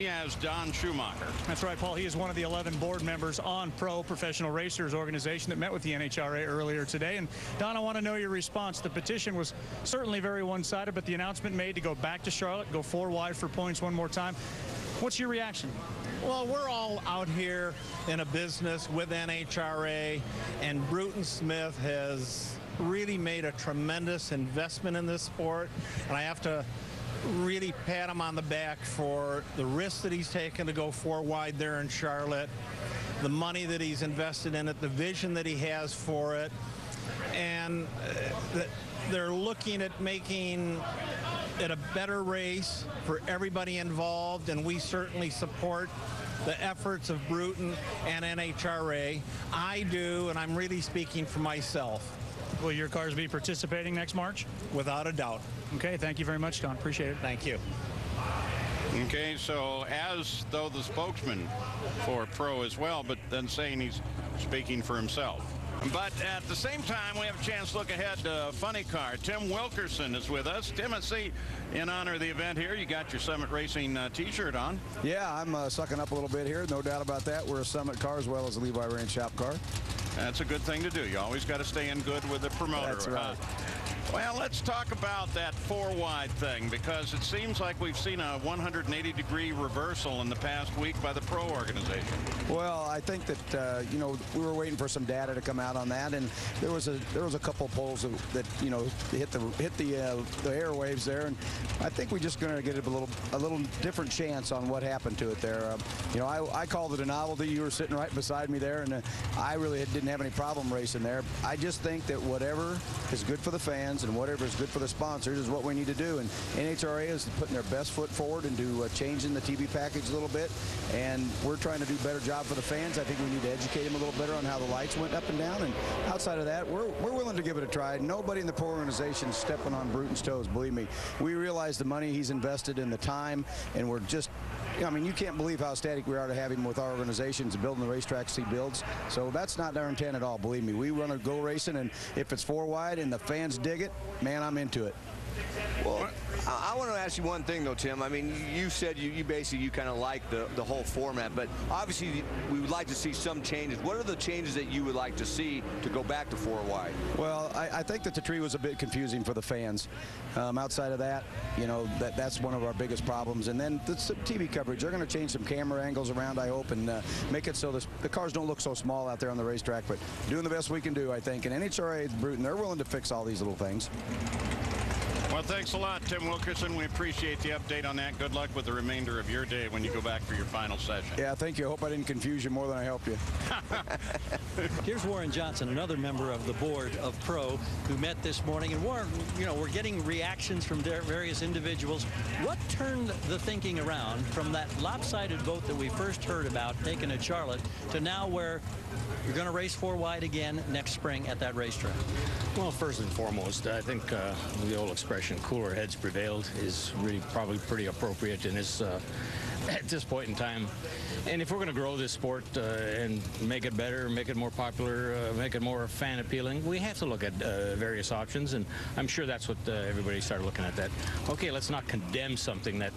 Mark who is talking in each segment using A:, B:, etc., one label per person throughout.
A: He has Don Schumacher.
B: That's right, Paul. He is one of the 11 board members on Pro Professional Racers organization that met with the NHRA earlier today. And Don, I want to know your response. The petition was certainly very one-sided, but the announcement made to go back to Charlotte, go 4 wide for points one more time. What's your reaction?
C: Well, we're all out here in a business with NHRA, and Bruton Smith has really made a tremendous investment in this sport, and I have to really pat him on the back for the risk that he's taken to go 4 wide there in Charlotte, the money that he's invested in it, the vision that he has for it, and they're looking at making it a better race for everybody involved, and we certainly support the efforts of Bruton and NHRA. I do, and I'm really speaking for myself.
B: Will your cars be participating next March?
C: Without a doubt.
B: Okay, thank you very much, Don. Appreciate it.
C: Thank you.
A: Okay, so as though the spokesman for Pro as well, but then saying he's speaking for himself. But at the same time, we have a chance to look ahead to Funny Car. Tim Wilkerson is with us. Tim, I see in honor of the event here, you got your Summit Racing T-shirt on.
D: Yeah, I'm sucking up a little bit here. No doubt about that. We're a Summit car as well as a Levi Ranch shop car.
A: That's a good thing to do. You always got to stay in good with the promoter.
D: That's right.
A: Well, let's talk about that 4 wide thing, because it seems like we've seen a 180-degree reversal in the past week by the Pro organization.
D: Well, I think that you know, we were waiting for some data to come out on that, and there was a couple of polls that you know hit the airwaves there, and I think we're just going to get a little different chance on what happened to it there. You know, I called it a novelty. You were sitting right beside me there, and I really didn't have any problem racing there. I just think that whatever is good for the fans and whatever is good for the sponsors is what we need to do. And NHRA is putting their best foot forward and changing the TV package a little bit. And we're trying to do a better job for the fans. I think we need to educate them a little better on how the lights went up and down. And outside of that, we're willing to give it a try. Nobody in the Pro organization is stepping on Bruton's toes, believe me. We realize the money he's invested in, the time, and we're just, I mean, you can't believe how ecstatic we are to have him with our organizations and building the racetracks he builds. So that's not our intent at all, believe me. We want to go racing, and if it's 4 wide and the fans dig it, man, I'm into it.
E: Well, I want to ask you one thing, though, Tim. I mean, you said you basically kind of like the whole format, but obviously we would like to see some changes. What are the changes that you would like to see to go back to 4 wide?
D: Well, I think that the tree was a bit confusing for the fans. Outside of that, you know, that's one of our biggest problems. And then the TV coverage, they're going to change some camera angles around, I hope, and make it so the cars don't look so small out there on the racetrack. But doing the best we can do, I think. And NHRA, Bruton, they're willing to fix all these little things.
A: Well, thanks a lot, Tim Wilkerson. We appreciate the update on that. Good luck with the remainder of your day when you go back for your final session.
D: Yeah, thank you. I hope I didn't confuse you more than I helped you.
F: Here's Warren Johnson, another member of the board of Pro, who met this morning. And Warren, you know, we're getting reactions from various individuals. What turned the thinking around from that lopsided vote that we first heard about taken at Charlotte to now where you're going to race 4 wide again next spring at that racetrack?
G: Well, first and foremost, I think the old expression, cooler heads prevailed, is really probably pretty appropriate in this at this point in time. And if we're going to grow this sport and make it better, make it more popular, make it more fan appealing, we have to look at various options. And I'm sure that's what everybody started looking at. That, okay, let's not condemn something that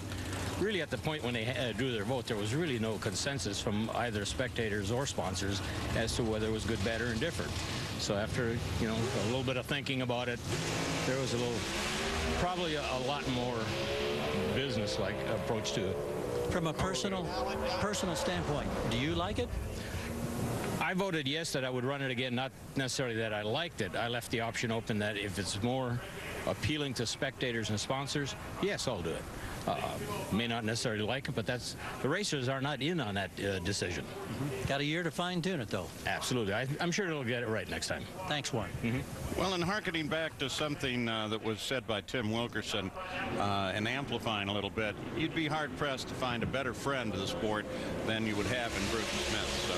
G: really at the point when they drew their vote, there was really no consensus from either spectators or sponsors as to whether it was good, better, and different. So after, you know, a little bit of thinking about it, there was probably a lot more business-like approach to it.
F: From a personal standpoint, do you like it?
G: I voted yes that I would run it again, not necessarily that I liked it. I left the option open that if it's more appealing to spectators and sponsors, yes, I'll do it. May not necessarily like it, but the racers are not in on that decision.
F: Got a year to fine-tune it, though.
G: Absolutely. I'm sure it'll get it right next time.
F: Thanks, Warren.
A: Well, and hearkening back to something that was said by Tim Wilkerson and amplifying a little bit, you'd be hard-pressed to find a better friend to the sport than you would have in Bruton Smith. So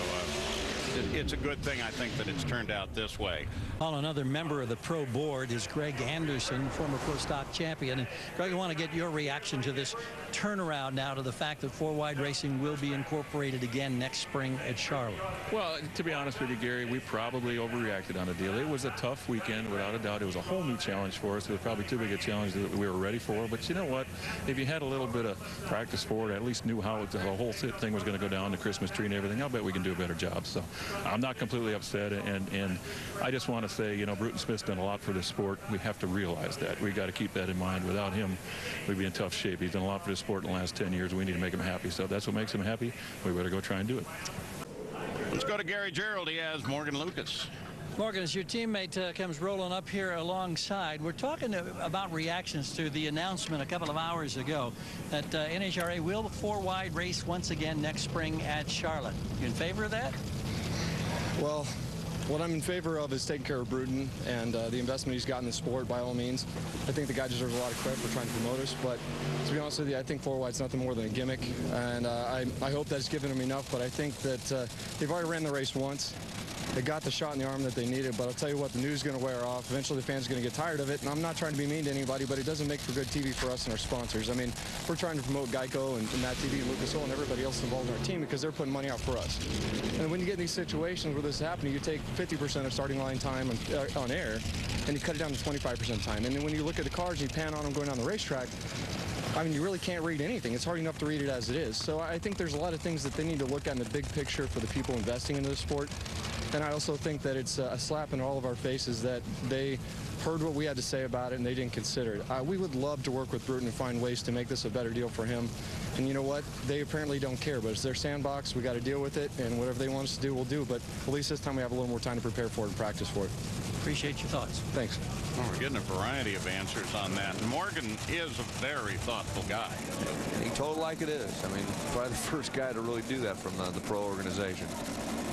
A: it's a good thing, I think, that it's turned out this way.
F: Well, another member of the Pro board is Greg Anderson, former Pro Stock champion. And Greg, I want to get your reaction to this turnaround now to the fact that four-wide racing will be incorporated again next spring at Charlotte?
H: Well, to be honest with you, Gary, we probably overreacted on the deal. It was a tough weekend, without a doubt. It was a whole new challenge for us. It was probably too big a challenge that we were ready for. But you know what? If you had a little bit of practice for it, at least knew how the whole thing was going to go down, the Christmas tree and everything, I'll bet we can do a better job. So I'm not completely upset. And I just want to say, you know, Bruton Smith's done a lot for this sport. We have to realize that. We got to keep that in mind. Without him, we'd be in tough shape. He's done a lot for this sport in the last 10 years. We need to make him happy. So if that's what makes him happy, we better go try and do it.
A: Let's go to Gary Gerald. He has Morgan Lucas.
F: Morgan, as your teammate comes rolling up here alongside, we're talking about reactions to the announcement a couple of hours ago that NHRA will four-wide race once again next spring at Charlotte. You in favor of that?
I: Well, what I'm in favor of is taking care of Bruton and the investment he's got in the sport, by all means. I think the guy deserves a lot of credit for trying to promote us, but to be honest with you, I think four-wide's nothing more than a gimmick, and I hope that's given him enough, but I think that they've already ran the race once. They got the shot in the arm that they needed, but I'll tell you what, the news is going to wear off. Eventually, the fans are going to get tired of it, and I'm not trying to be mean to anybody, but it doesn't make for good TV for us and our sponsors. I mean, we're trying to promote Geico and Matt TV and Lucas Oil and everybody else involved in our team because they're putting money out for us. And when you get in these situations where this is happening, you take 50% of starting line time on air, and you cut it down to 25% time. And then when you look at the cars and you pan on them going down the racetrack, I mean, you really can't read anything. It's hard enough to read it as it is. So I think there's a lot of things that they need to look at in the big picture for the people investing into the sport. And I also think that it's a slap in all of our faces that they heard what we had to say about it and they didn't consider it. We would love to work with Bruton and find ways to make this a better deal for him. And you know what? They apparently don't care, but it's their sandbox. We got to deal with it, and whatever they want us to do, we'll do. But at least this time we have a little more time to prepare for it and practice for it.
F: Appreciate your thoughts.
I: Thanks.
A: Well, we're getting a variety of answers on that. Morgan is a very thoughtful guy.
E: And he told it like it is. I mean, probably the first guy to really do that from the pro organization.